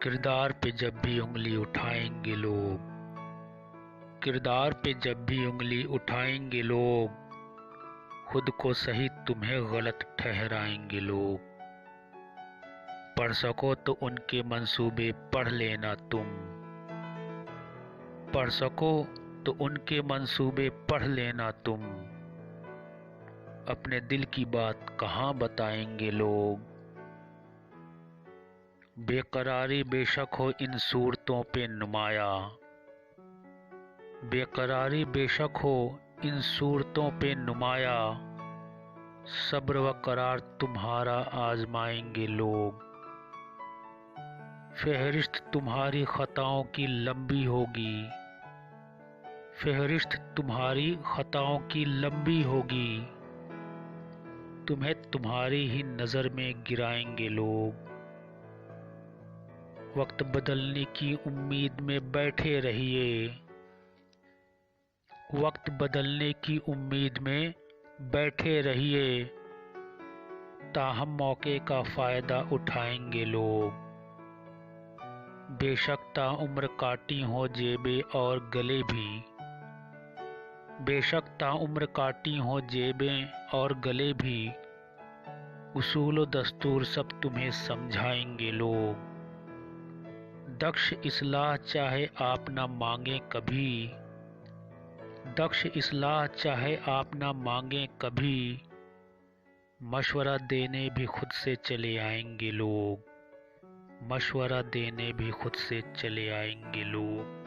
کردار پہ جب بھی انگلی اٹھائیں گے لوگ، کردار پہ جب بھی انگلی اٹھائیں گے لوگ، خود کو صحیح تمہیں غلط ٹھہرائیں گے لوگ۔ پڑھ سکو تو ان کے منصوبے پڑھ لینا تم، پڑھ سکو تو ان کے منصوبے پڑھ لینا تم، اپنے دل کی بات کہاں بتائیں گے لوگ۔ بے قراری بے شک ہو ان صورتوں پہ نمایاں، بے قراری بے شک ہو ان صورتوں پہ نمایاں، صبر و قرار تمہارا آزمائیں گے لوگ۔ فہرست تمہاری خطاؤں کی لمبی ہوگی، فہرست تمہاری خطاؤں کی لمبی ہوگی، تمہیں تمہاری ہی نظر میں گرائیں گے لوگ۔ وقت بدلنے کی امید میں بیٹھے رہیے، وقت بدلنے کی امید میں بیٹھے رہیے، تاہم موقع کا فائدہ اٹھائیں گے لوگ۔ بے شک تا عمر کاٹی ہوں جیبیں اور گلے بھی، بے شک تا عمر کاٹی ہوں جیبیں اور گلے بھی، اصول و دستور سب تمہیں سمجھائیں گے لوگ۔ دکش اصلاح چاہے آپ نہ مانگیں کبھی، دکش اصلاح چاہے آپ نہ مانگیں کبھی، مشورہ دینے بھی خود سے چلے آئیں گے لوگ، مشورہ دینے بھی خود سے چلے آئیں گے لوگ۔